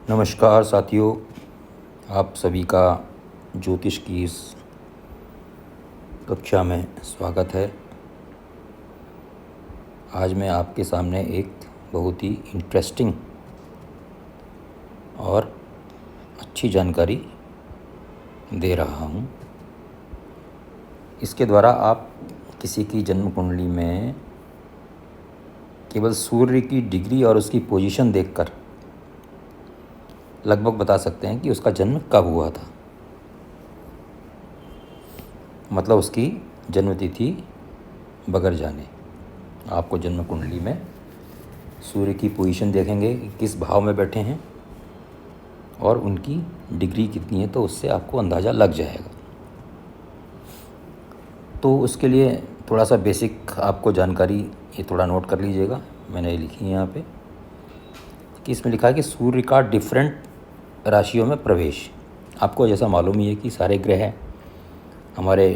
नमस्कार साथियों, आप सभी का ज्योतिष की इस कक्षा में स्वागत है। आज मैं आपके सामने एक बहुत ही इंटरेस्टिंग और अच्छी जानकारी दे रहा हूँ। इसके द्वारा आप किसी की जन्म कुंडली में केवल सूर्य की डिग्री और उसकी पोजीशन देखकर लगभग बता सकते हैं कि उसका जन्म कब हुआ था। मतलब उसकी जन्म तिथि बगैर जाने आपको जन्म कुंडली में सूर्य की पोजीशन देखेंगे कि किस भाव में बैठे हैं और उनकी डिग्री कितनी है, तो उससे आपको अंदाज़ा लग जाएगा। तो उसके लिए थोड़ा सा बेसिक आपको जानकारी ये थोड़ा नोट कर लीजिएगा। मैंने ये लिखी है यहाँ पे कि इसमें लिखा है कि सूर्य का डिफरेंट राशियों में प्रवेश। आपको जैसा मालूम ही है कि सारे ग्रह हमारे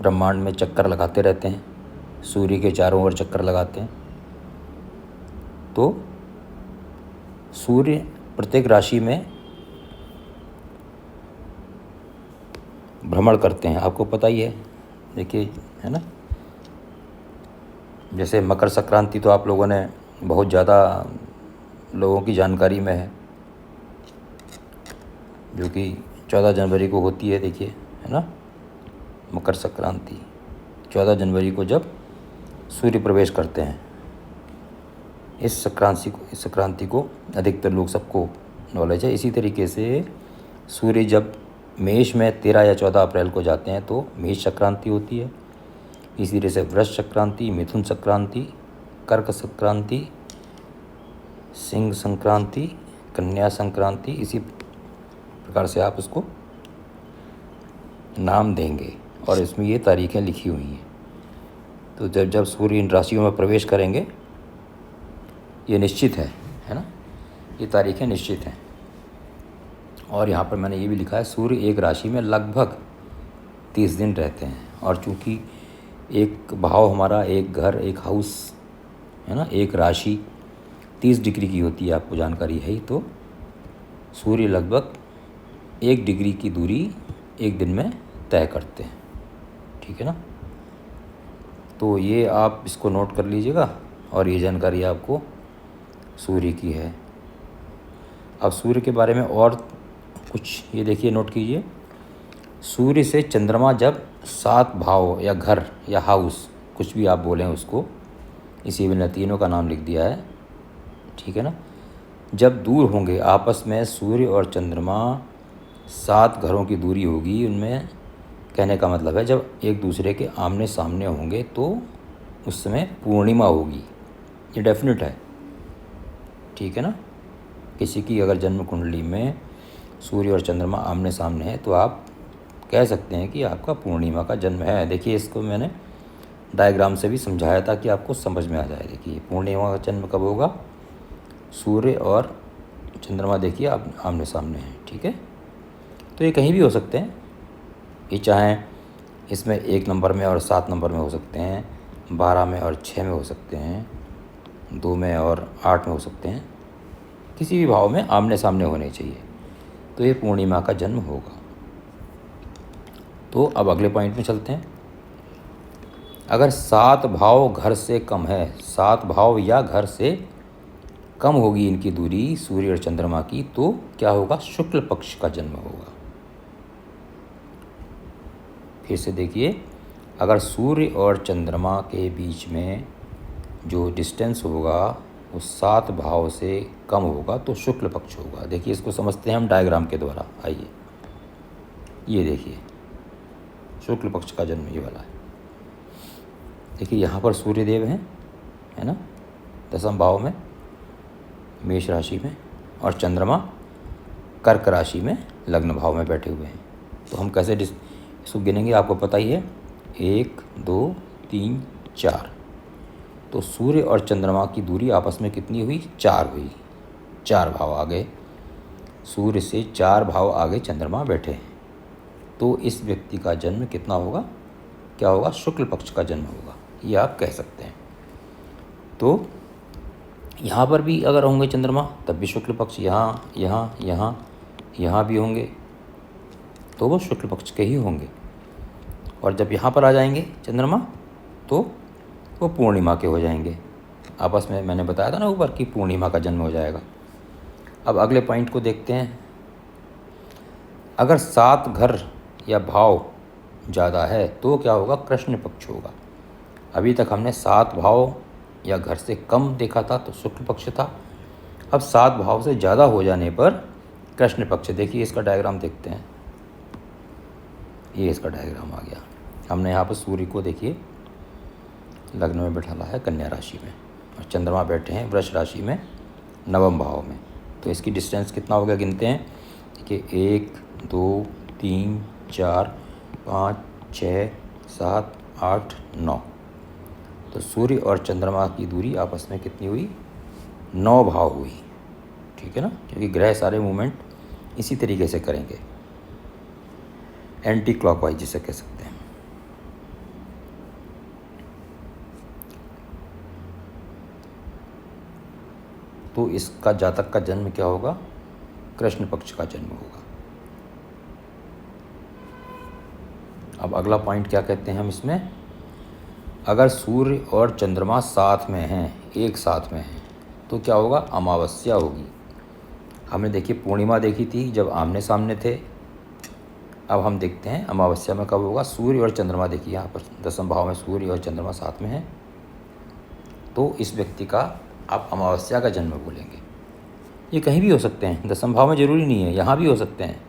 ब्रह्मांड में चक्कर लगाते रहते हैं, सूर्य के चारों ओर चक्कर लगाते हैं। तो सूर्य प्रत्येक राशि में भ्रमण करते हैं, आपको पता ही है। देखिए, है ना, जैसे मकर संक्रांति तो आप लोगों ने बहुत ज़्यादा लोगों की जानकारी में है, जो कि 14 जनवरी को होती है। देखिए, है ना, मकर संक्रांति 14 जनवरी को जब सूर्य प्रवेश करते हैं। इस संक्रांति को अधिकतर लोग सबको नॉलेज है। इसी तरीके से सूर्य जब मेष में 13 या 14 अप्रैल को जाते हैं तो मेष संक्रांति होती है। इसी तरह से वृष संक्रांति, मिथुन संक्रांति, कर्क संक्रांति, सिंह संक्रांति, कन्या संक्रांति, इसी प्रकार से आप उसको नाम देंगे और इसमें ये तारीखें लिखी हुई हैं। तो जब सूर्य इन राशियों में प्रवेश करेंगे, ये निश्चित है ना, ये तारीखें निश्चित हैं। और यहाँ पर मैंने ये भी लिखा है, सूर्य एक राशि में लगभग 30 दिन रहते हैं। और चूँकि एक भाव हमारा, एक घर, एक हाउस, है ना, एक राशि 30 डिग्री की होती है, आपको जानकारी है ही। तो सूर्य लगभग 1 डिग्री की दूरी एक दिन में तय करते हैं, ठीक है ना। तो ये आप इसको नोट कर लीजिएगा और ये जानकारी आपको सूर्य की है। अब सूर्य के बारे में और कुछ ये देखिए, नोट कीजिए। सूर्य से चंद्रमा जब 7 भाव या घर या हाउस, कुछ भी आप बोलें उसको, इसी मैंने तीनों का नाम लिख दिया है, ठीक है ना, जब दूर होंगे आपस में, सूर्य और चंद्रमा 7 घरों की दूरी होगी उनमें, कहने का मतलब है जब एक दूसरे के आमने सामने होंगे तो उस समय पूर्णिमा होगी। ये डेफिनेट है, ठीक है ना। किसी की अगर जन्म कुंडली में सूर्य और चंद्रमा आमने सामने है तो आप कह सकते हैं कि आपका पूर्णिमा का जन्म है। देखिए, इसको मैंने डायग्राम से भी समझाया था कि आपको समझ में आ जाए। देखिए, पूर्णिमा का जन्म कब होगा, सूर्य और चंद्रमा देखिए आप आमने सामने हैं, ठीक है। तो ये कहीं भी हो सकते हैं, ये चाहें इसमें 1 नंबर में और 7 नंबर में हो सकते हैं, 12 में और 6 में हो सकते हैं, 2 में और 8 में हो सकते हैं। किसी भी भाव में आमने सामने होने चाहिए, तो ये पूर्णिमा का जन्म होगा। तो अब अगले पॉइंट में चलते हैं। अगर 7 भाव घर से कम है, 7 भाव या घर से कम होगी इनकी दूरी सूर्य और चंद्रमा की, तो क्या होगा, शुक्ल पक्ष का जन्म होगा। फिर से देखिए, अगर सूर्य और चंद्रमा के बीच में जो डिस्टेंस होगा वो 7 भाव से कम होगा तो शुक्ल पक्ष होगा। देखिए, इसको समझते हैं हम डायग्राम के द्वारा। आइए, ये देखिए, शुक्ल पक्ष का जन्म ये वाला है। देखिए, यहाँ पर सूर्यदेव हैं, है ना, 10वें भाव में, मेष राशि में, और चंद्रमा कर्क राशि में लग्न भाव में बैठे हुए हैं। तो हम कैसे इसको गिनेंगे, आपको पता ही है, 1 2 3 4। तो सूर्य और चंद्रमा की दूरी आपस में कितनी हुई, 4 हुई। 4 भाव आगे सूर्य से 4 भाव आगे चंद्रमा बैठे हैं। तो इस व्यक्ति का जन्म कितना होगा, क्या होगा, शुक्ल पक्ष का जन्म होगा, ये आप कह सकते हैं। तो यहाँ पर भी अगर होंगे चंद्रमा तब भी शुक्ल पक्ष, यहाँ यहाँ यहाँ यहाँ भी होंगे तो वो शुक्ल पक्ष के ही होंगे। और जब यहाँ पर आ जाएंगे चंद्रमा तो वो पूर्णिमा के हो जाएंगे आपस में। मैंने बताया था ना ऊपर कि पूर्णिमा का जन्म हो जाएगा। अब अगले पॉइंट को देखते हैं। अगर 7 घर या भाव ज़्यादा है तो क्या होगा? कृष्ण पक्ष होगा। अभी तक हमने 7 भाव या घर से कम देखा था तो शुक्ल पक्ष था। अब 7 भाव से ज़्यादा हो जाने पर कृष्ण पक्ष। देखिए इसका डायग्राम देखते हैं। ये इसका डायग्राम आ गया। हमने यहाँ पर सूर्य को देखिए लग्न में बैठाला है कन्या राशि में, और चंद्रमा बैठे हैं वृष राशि में नवम भाव में। तो इसकी डिस्टेंस कितना हो गया गिनते हैं। देखिए 1 2 3 4 5 6 7 8 9। तो सूर्य और चंद्रमा की दूरी आपस में कितनी हुई? 9 भाव हुई। ठीक है ना, क्योंकि ग्रह सारे मूवमेंट इसी तरीके से करेंगे, एंटी क्लॉकवाइज जिसे कह सकते हैं। तो इसका जातक का जन्म क्या होगा? कृष्ण पक्ष का जन्म होगा। अब अगला पॉइंट क्या कहते हैं हम इसमें? अगर सूर्य और चंद्रमा साथ में हैं, एक साथ में हैं, तो क्या होगा? अमावस्या होगी। हमने देखिए पूर्णिमा देखी थी जब आमने सामने थे। अब हम देखते हैं अमावस्या में कब होगा। सूर्य और चंद्रमा देखिए यहाँ पर 10वें भाव में सूर्य और चंद्रमा साथ में हैं, तो इस व्यक्ति का आप अमावस्या का जन्म बोलेंगे। ये कहीं भी हो सकते हैं, 10वें भाव में ज़रूरी नहीं है, यहाँ भी हो सकते हैं।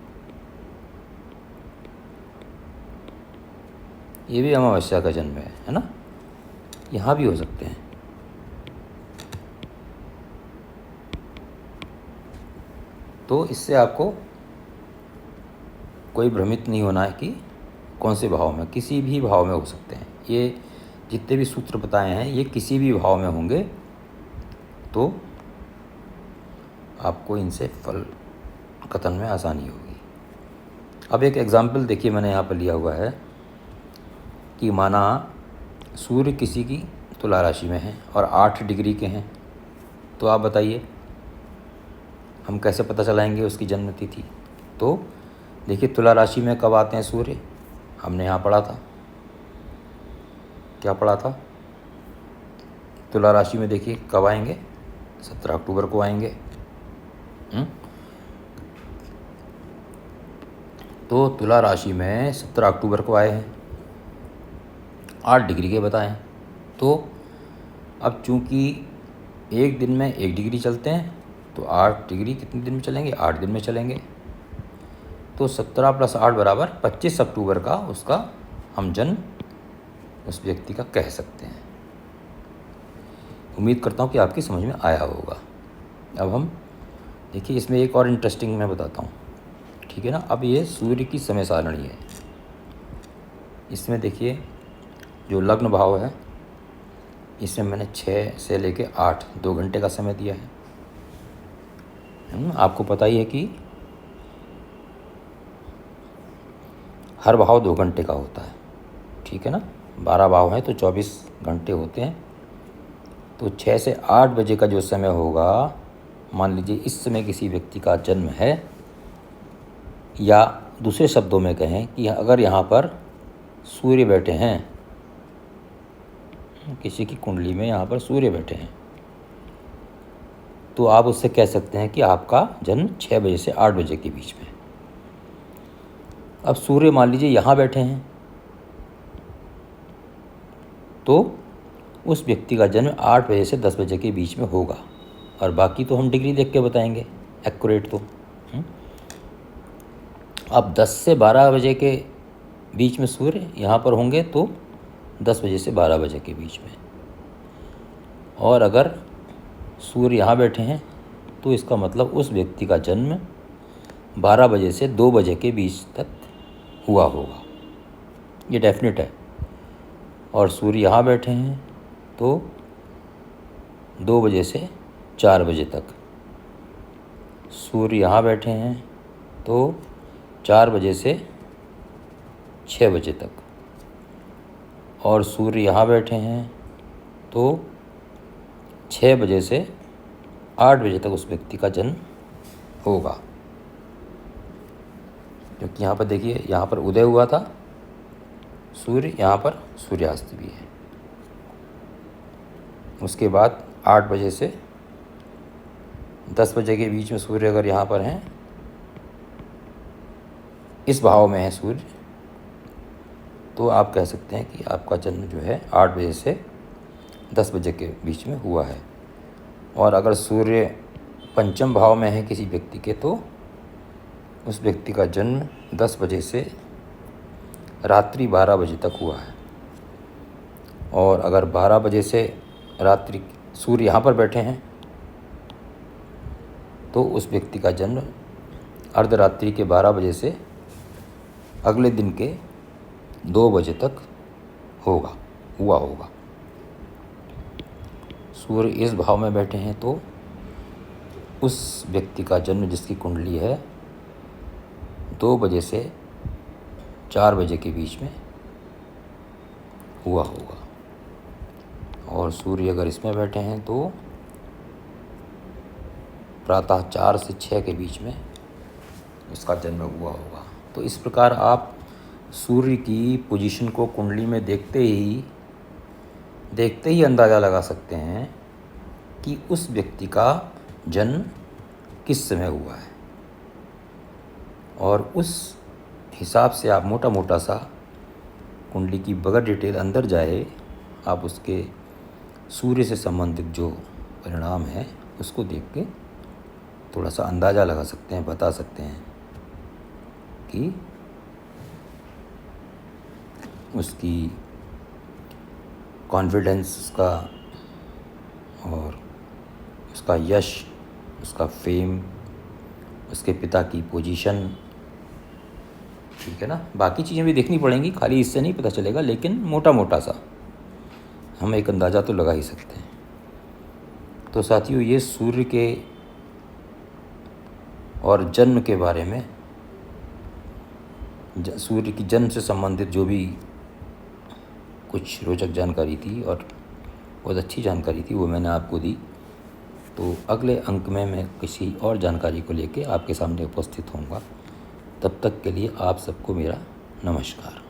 ये भी अमावस्या का जन्म है ना, यहाँ भी हो सकते हैं। तो इससे आपको कोई भ्रमित नहीं होना है कि कौन से भाव में, किसी भी भाव में हो सकते हैं। ये जितने भी सूत्र बताए हैं ये किसी भी भाव में होंगे, तो आपको इनसे फल कथन में आसानी होगी। अब एक एग्जाम्पल देखिए मैंने यहाँ पर लिया हुआ है कि माना सूर्य किसी की तुला राशि में है और 8 डिग्री के हैं, तो आप बताइए हम कैसे पता चलाएंगे उसकी जन्म तिथि? तो देखिए तुला राशि में कब आते हैं सूर्य? हमने यहाँ पढ़ा था, क्या पढ़ा था? तुला राशि में देखिए कब आएंगे? 17 अक्टूबर को आएंगे। तो तुला राशि में 17 अक्टूबर को आए हैं, 8 डिग्री के बताएं। तो अब चूंकि एक दिन में 1 डिग्री चलते हैं, तो 8 डिग्री कितने दिन में चलेंगे? 8 दिन में चलेंगे। तो 17 + 8 = 25 अक्टूबर का उसका हम जन्म उस व्यक्ति का कह सकते हैं। उम्मीद करता हूँ कि आपकी समझ में आया होगा। अब हम देखिए इसमें एक और इंटरेस्टिंग मैं बताता हूँ, ठीक है ना। अब ये सूर्य की समय सारणी है। इसमें देखिए जो लग्न भाव है इसमें मैंने 6 से लेके 8 2 घंटे का समय दिया है। आपको पता ही है कि हर भाव 2 घंटे का होता है, ठीक है ना। 12 भाव हैं तो 24 घंटे होते हैं। तो 6 से 8 बजे का जो समय होगा, मान लीजिए इस समय किसी व्यक्ति का जन्म है, या दूसरे शब्दों में कहें कि अगर यहाँ पर सूर्य बैठे हैं, किसी की कुंडली में यहाँ पर सूर्य बैठे हैं, तो आप उससे कह सकते हैं कि आपका जन्म 6 बजे से 8 बजे के बीच में। अब सूर्य मान लीजिए यहाँ बैठे हैं, तो उस व्यक्ति का जन्म 8 बजे से 10 बजे के बीच में होगा। और बाकी तो हम डिग्री देख के बताएंगे एक्यूरेट। तो अब 10 से 12 बजे के बीच में सूर्य यहाँ पर होंगे, तो 10 बजे से 12 बजे के बीच में। और अगर सूर्य यहाँ बैठे हैं तो इसका मतलब उस व्यक्ति का जन्म 12 बजे से 2 बजे के बीच तक हुआ होगा, ये डेफिनेट है। और सूर्य यहाँ बैठे हैं तो 2 बजे से 4 बजे तक। सूर्य यहाँ बैठे हैं तो 4 बजे से 6 बजे तक। और सूर्य यहाँ बैठे हैं तो 6 बजे से 8 बजे तक उस व्यक्ति का जन्म होगा। क्योंकि यहाँ पर देखिए, यहाँ पर उदय हुआ था सूर्य, यहाँ पर सूर्यास्त भी है। उसके बाद 8 बजे से 10 बजे के बीच में सूर्य अगर यहाँ पर हैं, इस भाव में है सूर्य, तो आप कह सकते हैं कि आपका जन्म जो है 8 बजे से 10 बजे के बीच में हुआ है। और अगर सूर्य पंचम भाव में है किसी व्यक्ति के, तो उस व्यक्ति का जन्म 10 बजे से रात्रि 12 बजे तक हुआ है। और अगर 12 बजे से रात्रि सूर्य यहाँ पर बैठे हैं, तो उस व्यक्ति का जन्म अर्धरात्रि के 12 बजे से अगले दिन के 2 बजे तक हुआ होगा। सूर्य इस भाव में बैठे हैं, तो उस व्यक्ति का जन्म जिसकी कुंडली है 2 बजे से 4 बजे के बीच में हुआ होगा। और सूर्य अगर इसमें बैठे हैं, तो प्रातः 4 से 6 के बीच में उसका जन्म हुआ होगा। तो इस प्रकार आप सूर्य की पोजीशन को कुंडली में देखते ही अंदाज़ा लगा सकते हैं कि उस व्यक्ति का जन्म किस समय हुआ है। और उस हिसाब से आप मोटा सा कुंडली की बगैर डिटेल अंदर जाए, आप उसके सूर्य से संबंधित जो परिणाम है उसको देख के थोड़ा सा अंदाज़ा लगा सकते हैं, बता सकते हैं कि उसकी कॉन्फिडेंस, उसका और उसका यश, उसका फेम, उसके पिता की पोजीशन, ठीक है ना। बाकी चीज़ें भी देखनी पड़ेंगी, खाली इससे नहीं पता चलेगा, लेकिन मोटा सा हम एक अंदाज़ा तो लगा ही सकते हैं। तो साथियों, ये सूर्य के और जन्म के बारे में, सूर्य की जन्म से संबंधित जो भी कुछ रोचक जानकारी थी और बहुत अच्छी जानकारी थी, वो मैंने आपको दी। तो अगले अंक में मैं किसी और जानकारी को लेके आपके सामने उपस्थित होऊंगा। तब तक के लिए आप सबको मेरा नमस्कार।